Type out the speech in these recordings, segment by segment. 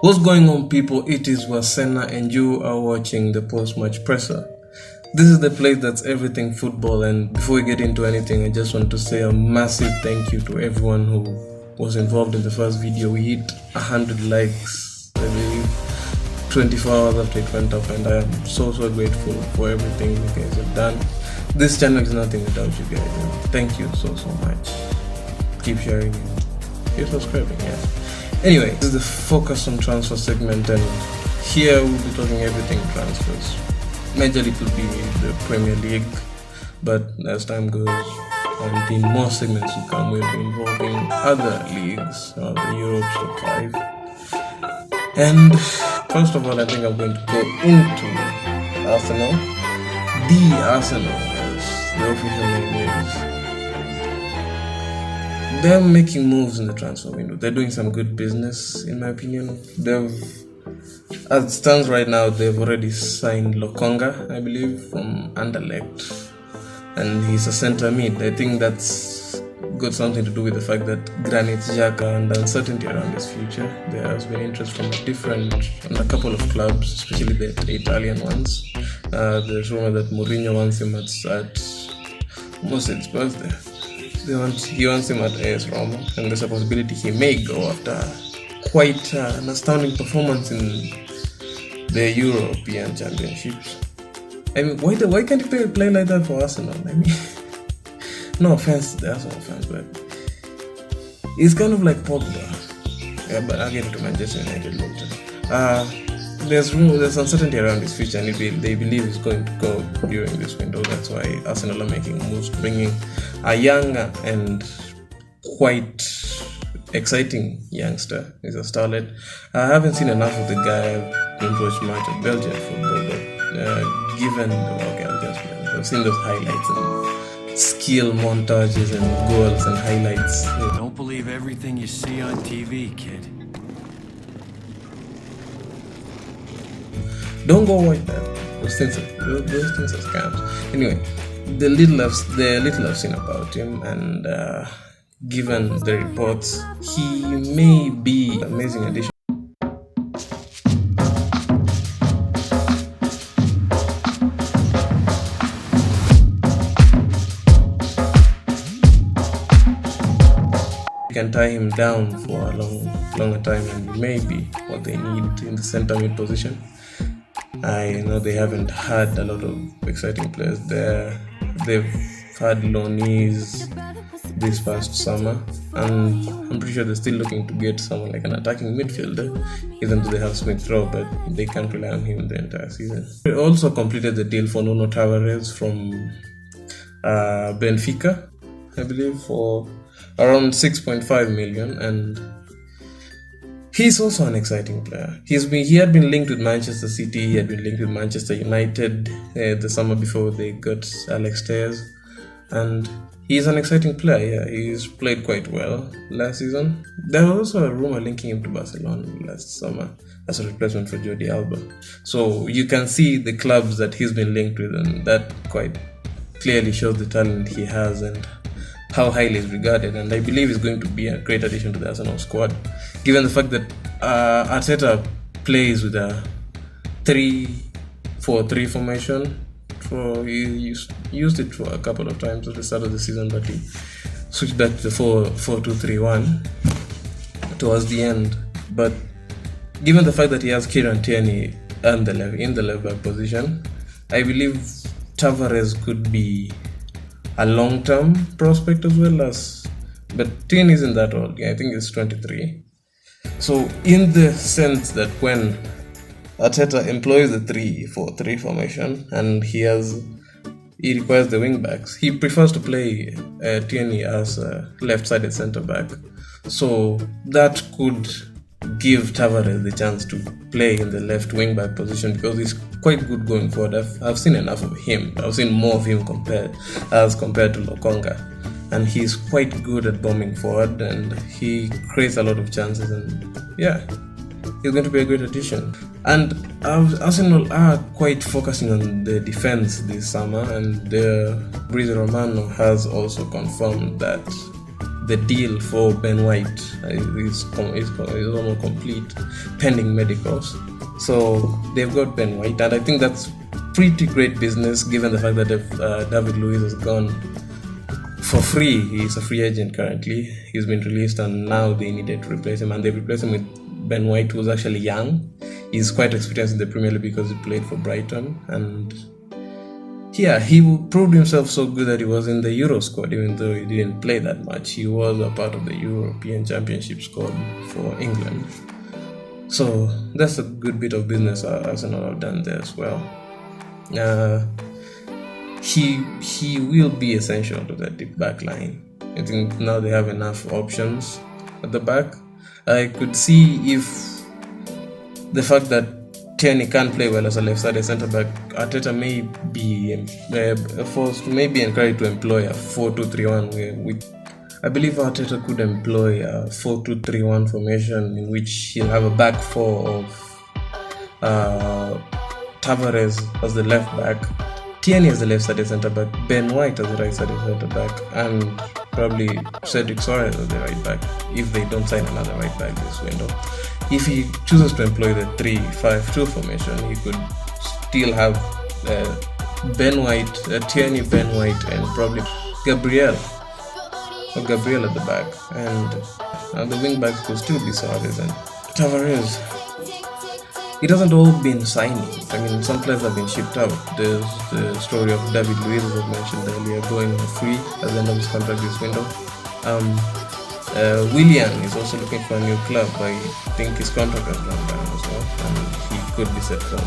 What's going on, people? It is Wasena and you are watching the post-match presser. This is the place that's everything football, and before we get into anything, I just want to say a massive thank you to everyone who was involved in the first video. We hit 100 likes, I believe, 24 hours after it went up, and I am so grateful for everything you guys have done. This channel is nothing without you guys, and thank you so much. Keep sharing and keep subscribing, yeah. Anyway, this is the Focus on Transfer segment, and here we'll be talking everything transfers. Majorly it will be the Premier League, but as time goes on, the more segments will come, we'll be involving other leagues, the Europe Top 5. And first of all, I think I'm going to go into Arsenal. The Arsenal, as the official name is. They're making moves in the transfer window. They're doing some good business, in my opinion. As it stands right now, they've already signed Lokonga, I believe, from Anderlecht, and he's a centre mid. I think that's got something to do with the fact that Granit Xhaka and uncertainty around his future. There has been interest from a couple of clubs, especially the Italian ones. There's rumor that Mourinho wants him at almost its birthday. He wants him at AS Roma, and there's a possibility he may go after quite an astounding performance in the European Championships. I mean, why can't he play like that for Arsenal? I mean, no offense to the Arsenal fans, but it's kind of like Pogba. Yeah, but I'll get into Manchester United later. There's uncertainty around his future, and they believe he's going to go during this window. That's why Arsenal are making moves, bringing a young and quite exciting youngster. He's a starlet. I haven't seen enough of the guy. I haven't watched much of Belgian football, but given I've seen those highlights and skill montages and goals and highlights. Don't believe everything you see on TV, kid. Don't go watch that. Those things are scams. Anyway, the little I've seen about him, and given the reports, he may be an amazing addition. You can tie him down for a longer time, and maybe what they need in the centre mid position. I know they haven't had a lot of exciting players there. They've had loanees this past summer, and I'm pretty sure they're still looking to get someone like an attacking midfielder, even though they have Smith Rowe, but they can't rely on him the entire season. They also completed the deal for Nuno Tavares from Benfica, I believe, for around 6.5 million, and he's also an exciting player. He had been linked with Manchester City, he had been linked with Manchester United the summer before they got Alex Telles, and he's an exciting player. Yeah, he's played quite well last season. There was also a rumor linking him to Barcelona last summer as a replacement for Jordi Alba. So you can see the clubs that he's been linked with, and that quite clearly shows the talent he has and how highly is regarded, and I believe he's going to be a great addition to the Arsenal squad, given the fact that Arteta plays with a 3-4-3 formation. He used it for a couple of times at the start of the season, but he switched back to the 4-2-3-1 towards the end. But given the fact that he has Kieran Tierney in the left back position, I believe Tavares could be a long-term prospect as well as, but Tierney isn't that old. I think he's 23. So in the sense that when Arteta employs the 3-4-3 formation and he requires the wing backs, he prefers to play Tierney as a left-sided centre back. So that could give Tavares the chance to play in the left wing back position, because he's quite good going forward. I've seen enough of him. I've seen more of him compared to Lokonga, and he's quite good at bombing forward, and he creates a lot of chances, and yeah, he's going to be a great addition. And Arsenal are quite focusing on the defense this summer, and Brizio Romano has also confirmed that the deal for Ben White is almost complete, pending medicals. So they've got Ben White, and I think that's pretty great business given the fact that David Luiz has gone for free. He's a free agent currently. He's been released, and now they needed to replace him, and they replaced him with Ben White, who's actually young. He's quite experienced in the Premier League because he played for Brighton, and yeah, he proved himself so good that he was in the Euro squad, even though he didn't play that much. He was a part of the European Championship squad for England. So that's a good bit of business Arsenal have done there as well. He will be essential to that deep back line. I think now they have enough options at the back. I could see if the fact that Tierney can't play well as a left-sided centre-back, Arteta may be forced, maybe encouraged to employ a 4-2-3-1, I believe Arteta could employ a 4-2-3-1 formation in which he'll have a back four of Tavares as the left back, Tierney as the left-sided centre-back, Ben White as the right-sided centre-back, and probably Cedric Suarez as the right back if they don't sign another right back this window. If he chooses to employ the 3-5-2 formation, he could still have Ben White, Tierney, Ben White, and probably Gabriel at the back, and the wing backs could still be Suarez and Tavares. It hasn't all been signings. I mean, some players have been shipped out. There's the story of David Luiz, as I mentioned earlier, going free at the end of his contract this window. Willian is also looking for a new club. I think his contract has run down as well, and he could be set for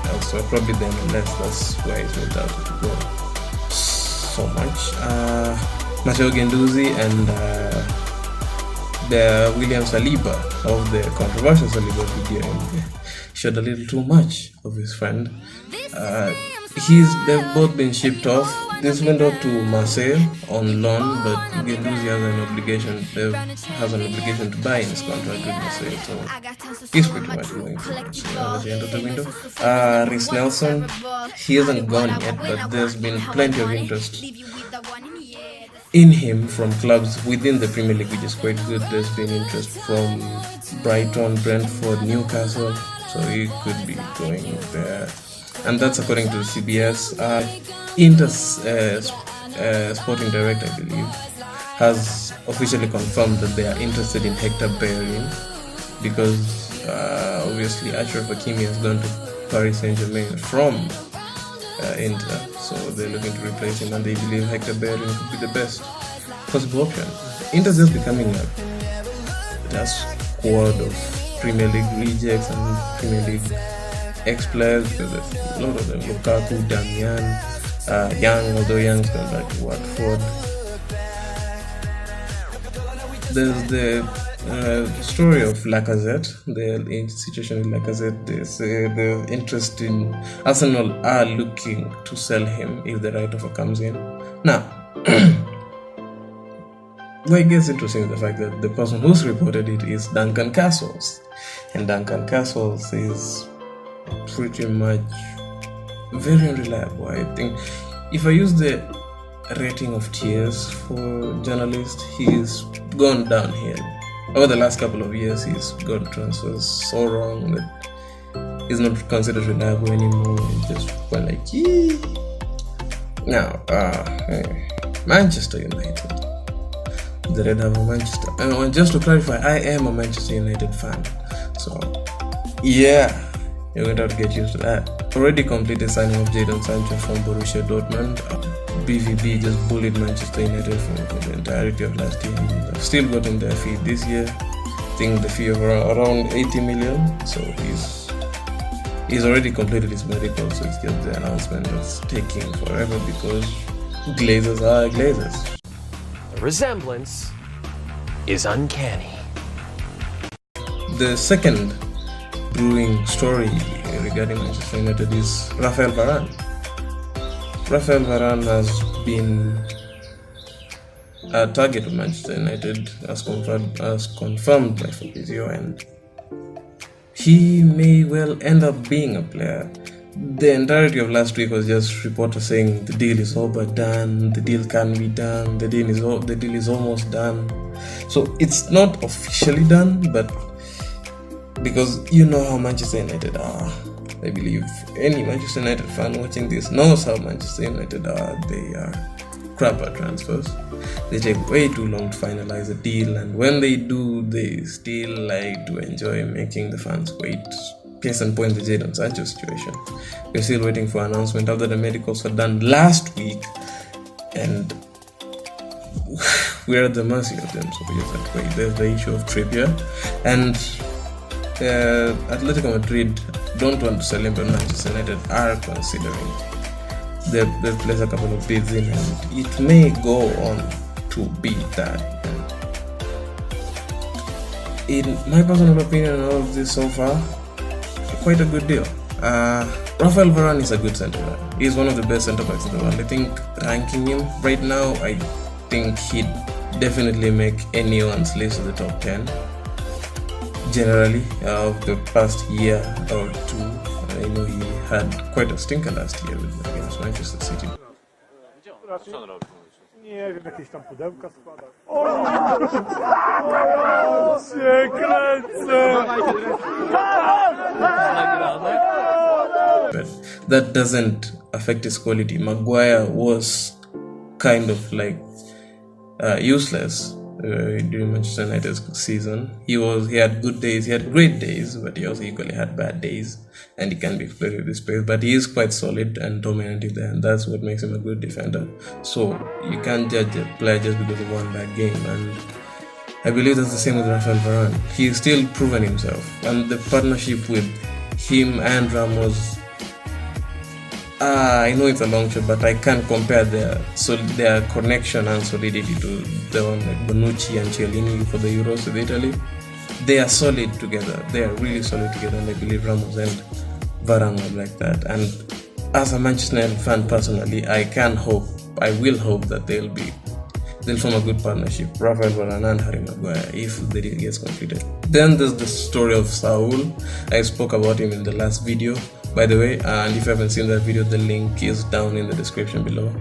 elsewhere, probably the MLS. That's where he's moved out to go so much. Matteo Guendouzi and the William Saliba of the controversial Saliba video showed a little too much of his friend. They've both been shipped off this window to Marseille on loan, but Guendouzi has an obligation to buy in his contract with Marseille, so he's pretty much going to Marseille at the end of the window. Reece Nelson, he hasn't gone yet, but there's been plenty of interest in him from clubs within the Premier League, which is quite good. There's been interest from Brighton, Brentford, Newcastle, so he could be going there. And that's according to CBS. Inter's sporting director, I believe, has officially confirmed that they are interested in Hector Bellerin because obviously Achraf Hakimi has gone to Paris Saint-Germain from Inter, so they're looking to replace him, and they believe Hector Bellerin could be the best possible option. Inter's just becoming a squad of Premier League rejects and Premier League ex-players, because there's a lot of them. Lukaku, Damian, Young, although Young's gone back to Watford. There's the story of Lacazette, the situation with Lacazette. There's the interest in Arsenal are looking to sell him if the right offer comes in. Now, what gets interesting is the fact that the person who's reported it is Duncan Castles, and Duncan Castles is pretty much very unreliable. I think if I use the rating of tiers for journalists, he's gone downhill. Over the last couple of years, he's got transfers so wrong that he's not considered reliable anymore. He just went like, yee. Now, Manchester United, the Red Devil Manchester. And just to clarify, I am a Manchester United fan, so yeah. You're going to have to get used to that. Already completed signing of Jadon Sancho from Borussia Dortmund. BVB just bullied Manchester United for the entirety of last year. They've still gotten their fee this year. I think the fee of around 80 million. So he's already completed his medical. So it's just the announcement that's taking forever because Glazers are Glazers. The resemblance is uncanny. The second brewing story regarding Manchester United is Raphael Varane. Raphael Varane has been a target of Manchester United as confirmed by Fabrizio, and he may well end up being a player. The entirety of last week was just reporters saying the deal is over, done, the deal can be done, the deal is almost done. So it's not officially done, but because you know how Manchester United are, I believe any Manchester United fan watching this knows how Manchester United are. They are crap at transfers. They take way too long to finalize a deal, and when they do, they still like to enjoy making the fans wait. Case in point, the Jadon Sancho situation. We're still waiting for announcement after the medicals were done last week, and we're at the mercy of them. So we just have to wait. There's the issue of Trippier, and Atletico Madrid don't want to sell him, but Manchester United are considering. They've placed a couple of bids in, and it may go on to be that. In my personal opinion, all of this so far, quite a good deal. Rafael Varane is a good centre back. He's one of the best centre backs in the world. I think ranking him right now, I think he'd definitely make anyone's list of the top 10. Generally, of the past year or two, I know he had quite a stinker last year against Manchester City. Nie wiem, jakieś tam pudełka składać. But that doesn't affect his quality. Maguire was kind of like useless during Manchester United's season. He had good days, he had great days, but he also equally had bad days, and he can be exploited with this space. But he is quite solid and dominant there, and that's what makes him a good defender. So you can't judge a player just because of one bad game, and I believe that's the same with Rafael Varane. He's still proven himself, and the partnership with him and Ramos, I know it's a long shot, but I can't compare their connection and solidity to the one like Bonucci and Chiellini for the Euros with Italy. They are solid together. They are really solid together, and I believe Ramos and Varane are like that. And as a Manchester United fan personally, I will hope that they'll form a good partnership, Rafael Varane and Harry Maguire, if the deal gets completed. Then there's the story of Saul. I spoke about him in the last video, by the way, and if you haven't seen that video, the link is down in the description below.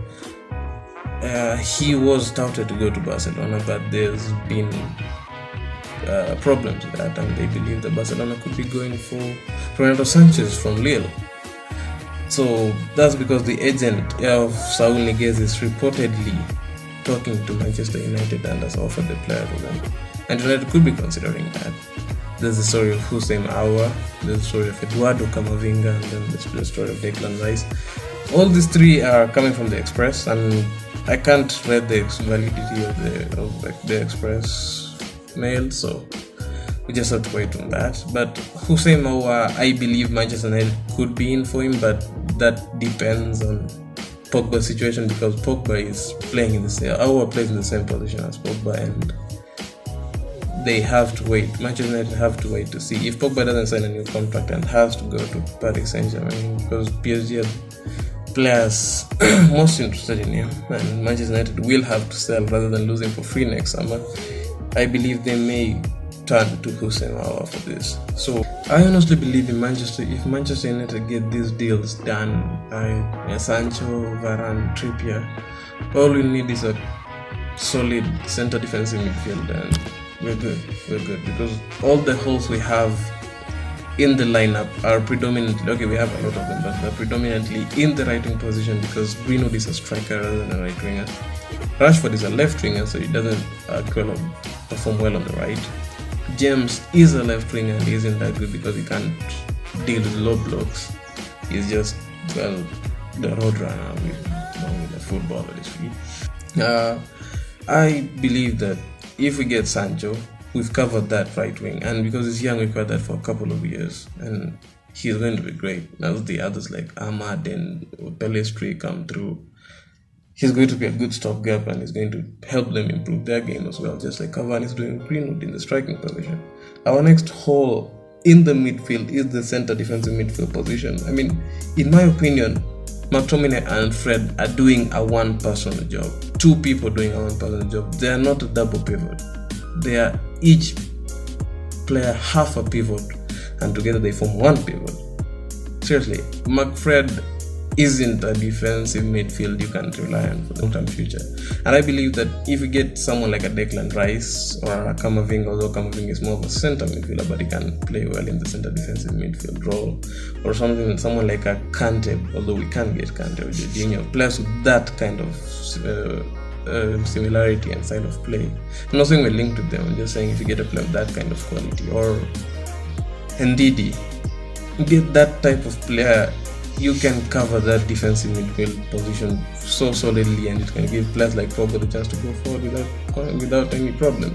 He was touted to go to Barcelona, but there's been problems with that, and they believe that Barcelona could be going for Renato Sanchez from Lille. So that's because the agent of Saul Niguez is reportedly talking to Manchester United and has offered the player to them, and United could be considering that. There's the story of Hussein Aouar, there's the story of Eduardo Camavinga, and then there's the story of Declan Rice. All these three are coming from the Express, and I can't read the validity of the Express mail, so we just have to wait on that. But Hussein Aouar, I believe Manchester United could be in for him, but that depends on Pogba's situation, because Pogba is playing in the same, Aouar plays in the same position as Pogba, and they have to wait. Manchester United have to wait to see if Pogba doesn't sign a new contract and has to go to Paris Saint-Germain, because PSG have players most interested in him, and Manchester United will have to sell rather than losing for free next summer. I believe they may turn to Hussein Aouar for this. So I honestly believe if Manchester United get these deals done, Sancho, Varane, Trippier, all we need is a solid center defensive midfield, and we're good, because all the holes we have in the lineup are predominantly, okay, we have a lot of them, but they're predominantly in the right wing position, because Greenwood is a striker rather than a right winger. Rashford is a left winger, so he doesn't perform well on the right. James is a left winger and he isn't that good because he can't deal with low blocks. He's just, well, the road runner with a football at his feet. I believe that if we get Sancho, we've covered that right wing, and because he's young, we've got that for a couple of years, and he's going to be great. As the others like Ahmad and Pelestri come through, he's going to be a good stopgap, and he's going to help them improve their game as well, just like Cavani is doing with Greenwood in the striking position. Our next hole in the midfield is the center defensive midfield position. I mean, in my opinion, McTominay and Fred are doing a one-person job. Two people doing a one-person job. They are not a double pivot. They are each player half a pivot, and together they form one pivot. Seriously, McFred isn't a defensive midfield you can rely on for the long-term future. And I believe that if you get someone like a Declan Rice or a Camavinga, although Camavinga is more of a center midfielder, but he can play well in the center defensive midfield role, or someone like a Kante, although we can't get Kante or Jorginho, players with that kind of similarity and style of play. I'm not saying we're linked to them, I'm just saying if you get a player of that kind of quality, or Ndidi, you get that type of player, you can cover that defensive midfield position so solidly, and it can give players like Pogba the chance to go forward without any problem.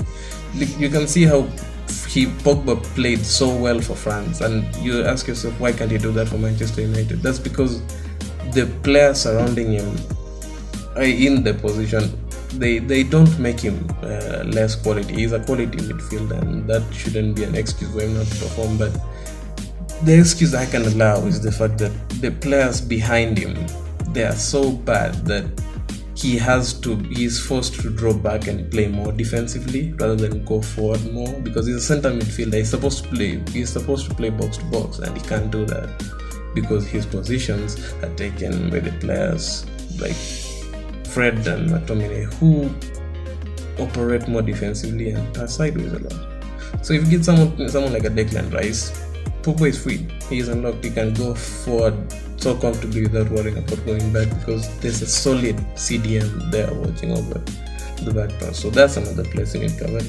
You can see how Pogba played so well for France, and you ask yourself, why can't he do that for Manchester United? That's because the players surrounding him in the position, they don't make him less quality. He's a quality midfielder, and that shouldn't be an excuse for him not to perform. But the excuse I can allow is the fact that the players behind him, they are so bad that he's forced to draw back and play more defensively rather than go forward more, because he's a center midfielder. He's supposed to play box to box, and he can't do that because his positions are taken by the players like Fred and McTominay, who operate more defensively and pass sideways a lot. So if you get someone like a Declan Rice, Pogba is free. He is unlocked. He can go forward so comfortably without worrying about going back, because there's a solid CDM there watching over the back pass. So that's another place you need covered.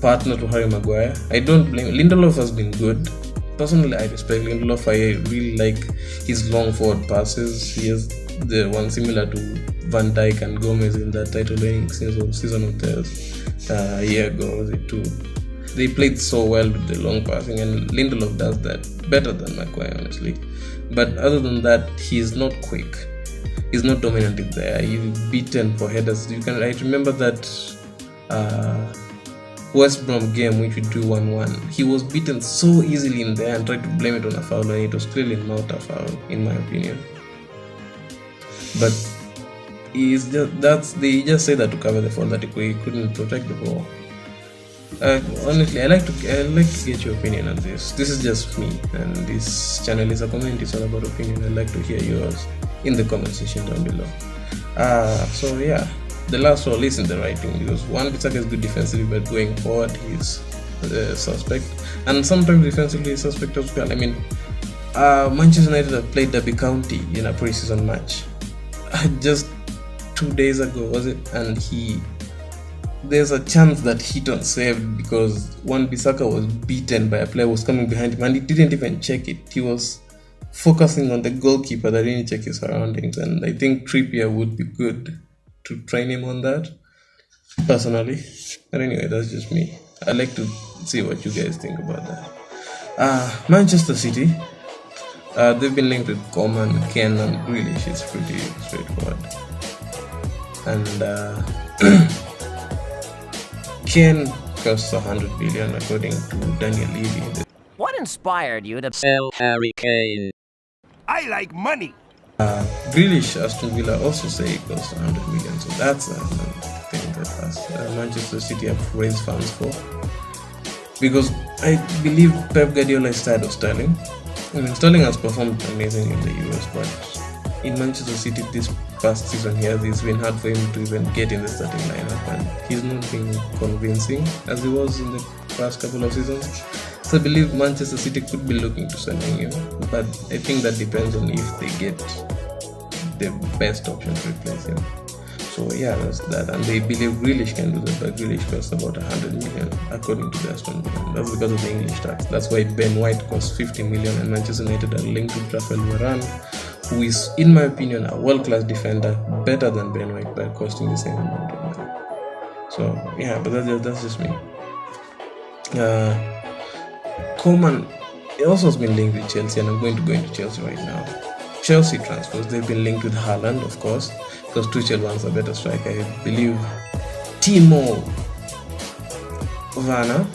Partner to Harry Maguire, I don't blame. Lindelof has been good. Personally, I respect Lindelof. I really like his long forward passes. He is the one similar to Van Dijk and Gomez in that title winning season of theirs a year ago, was it too? They played so well with the long passing, and Lindelof does that better than Maguire, honestly. But other than that, he's not quick. He's not dominant in there. He's beaten for headers. I remember that West Brom game which we drew 1-1. He was beaten so easily in there and tried to blame it on a foul, and it was clearly not a foul, in my opinion. But they just say that to cover the fault that he couldn't protect the ball. Honestly, I like to get your opinion on this. This is just me, and this channel is a community. It's all about opinion. I'd like to hear yours in the comment section down below. So yeah, the last role is in the writing, because Wan-Bissaka is good defensively, but going forward he's suspect, and sometimes defensively he's suspect as well. I mean, Manchester United have played Derby County in a pre-season match just 2 days ago, was it? And there's a chance that Heaton saved because Wan-Bissaka was beaten by a player who was coming behind him, and he didn't even check it. He was focusing on the goalkeeper that didn't check his surroundings, and I think Trippier would be good to train him on that, personally. But anyway, that's just me. I'd like to see what you guys think about that. Manchester City, they've been linked with Coman, Ken, and Grealish. It's pretty straightforward. And Ken costs 100 billion according to Daniel Levy. What inspired you to Sell Harry Kane. I like money. Grealish, Aston Villa also say it costs 100 million, so that's another thing that Manchester City have raised funds for. Because I believe Pep Guardiola is tired of Sterling. I mean, Sterling has performed amazing in the US, but in Manchester City this past season here, it's been hard for him to even get in the starting lineup, and he's not been convincing as he was in the past couple of seasons. So I believe Manchester City could be looking to selling him, but I think that depends on if they get the best option to replace him. So yeah, that's that. And they believe Grealish can do that, but Grealish costs about 100 million according to the Aston Villa. That's because of the English tax. That's why Ben White costs 50 million, and Manchester United are linked to Rafael Varane, who is, in my opinion, a world-class defender, better than Ben White, but costing the same amount of money. So yeah, but that's just me. Coman also has been linked with Chelsea, and I'm going to go into Chelsea right now. Chelsea transfers, they've been linked with Haaland, of course, because Tuchel wants a better striker. I believe Timo Werner,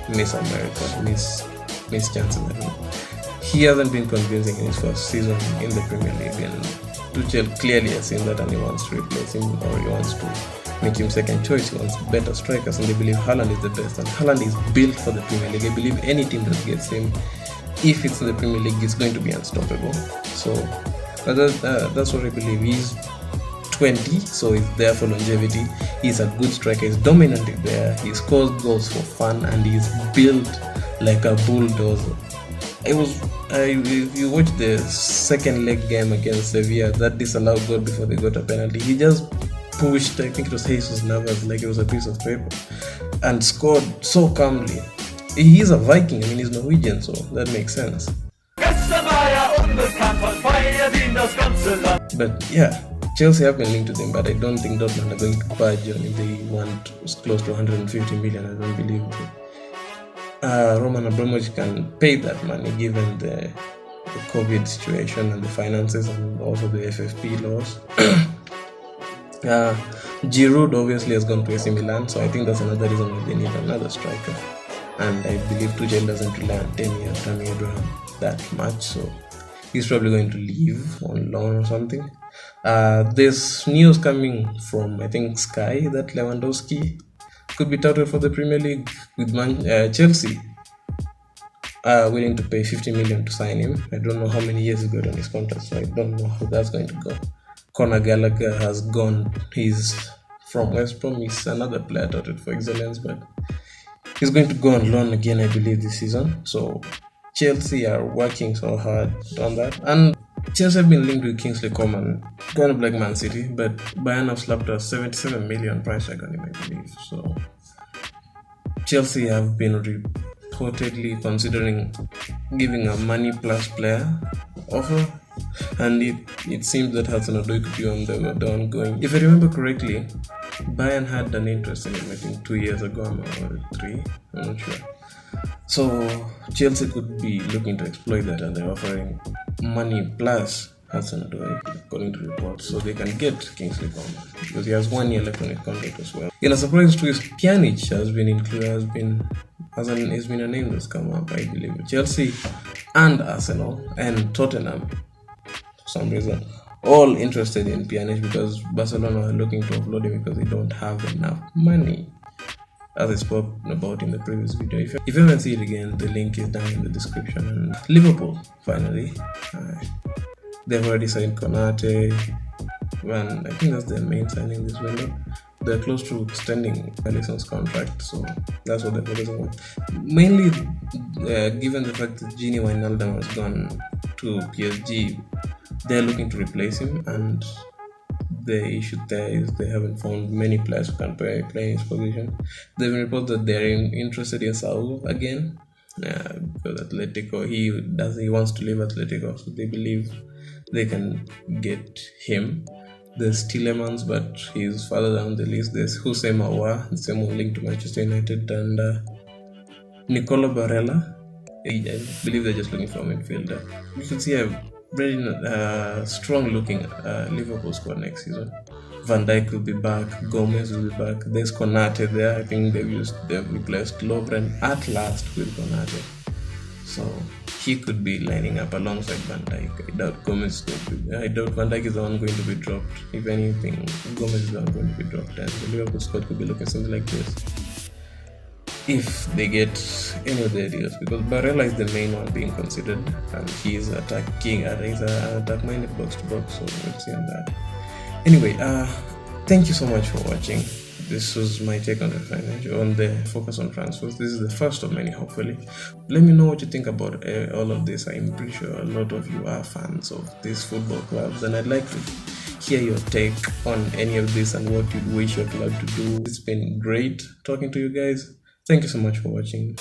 Miss America, Miss Johnson. He hasn't been convincing in his first season in the Premier League, and Tuchel clearly has seen that, and he wants to replace him, or he wants to make him second choice. He wants better strikers, and they believe Haaland is the best. And Haaland is built for the Premier League. I believe any team that gets him, if it's in the Premier League, is going to be unstoppable. So that's what I believe. He's 20, so he's there for longevity. He's a good striker. He's dominant there. He scores goals for fun, and he's built like a bulldozer. If you watch the second leg game against Sevilla, that disallowed goal before they got a penalty, he just pushed, I think it was Jesus Navas, like it was a piece of paper, and scored so calmly. He's a Viking. I mean, he's Norwegian, so that makes sense. But yeah, Chelsea have been linked to them, but I don't think Dortmund are going to budge on if they want close to 150 million. I don't believe Roman Abramovich can pay that money given the COVID situation and the finances and also the FFP laws. Giroud obviously has gone to AC Milan, so I think that's another reason why they need another striker. And I believe Tuchel doesn't rely on Tammy Abraham that much, so he's probably going to leave on loan or something. There's news coming from, I think, Sky that Lewandowski could be touted for the Premier League with Chelsea willing to pay 50 million to sign him. I don't know how many years he got on his contract, so I don't know how that's going to go. Conor Gallagher has gone. He's from West Brom. He's another player touted for excellence, but he's going to go on loan again, I believe, this season. So Chelsea are working so hard on that. And Chelsea have been linked with Kingsley Coman, going to Black Man City, but Bayern have slapped a 77 million price tag on him, I believe. So Chelsea have been reportedly considering giving a money plus player offer, and it seems that Hudson-Odoi could be on the ongoing. If I remember correctly, Bayern had an interest in him, I think 2 years ago or 3, I'm not sure. So Chelsea could be looking to exploit that, and they're offering money plus Hudson-Odoi, according to reports, so they can get Kingsley Coman because he has 1 year left on his contract as well. In a surprise twist, Pjanic has been included, has been a name that's come up, I believe. Chelsea and Arsenal and Tottenham, for some reason, all interested in Pjanic because Barcelona are looking to offload him because they don't have enough money, as I spoke about in the previous video. If you haven't seen it again, the link is down in the description. And Liverpool, finally, they've already signed Konate, and I think that's their main signing this window. They're close to extending Alisson's contract, so that's what they're focusing on. Mainly, given the fact that Gini Wijnaldum has gone to PSG, they're looking to replace him, and the issue there is they haven't found many players who can play in his position. They've reported that they're interested in Saul again, because Atletico, he wants to leave Atletico, so they believe they can get him. There's Tielemans, but he's further down the list. There's Hussein Aouar, the same one linked to Manchester United, and Nicola Barella. I believe they're just looking for a midfielder. You can see a very strong-looking Liverpool squad next season. Van Dijk will be back. Gomez will be back. There's Konate there. I think they've replaced Lovren at last with Konate. So he could be lining up alongside Van Dijk. I doubt Van Dijk is the one going to be dropped. If anything, Gomez is the one going to be dropped, and the Liverpool squad could be looking something like this if they get any of the deals, because Barella is the main one being considered, and he's attacking, he's an attack-minded box-to-box, so we'll see on that. Anyway, thank you so much for watching. This was my take on the focus on transfers. This is the first of many, hopefully. Let me know what you think about all of this. I'm pretty sure a lot of you are fans of these football clubs, and I'd like to hear your take on any of this and what you'd wish your club to do. It's been great talking to you guys. Thank you so much for watching.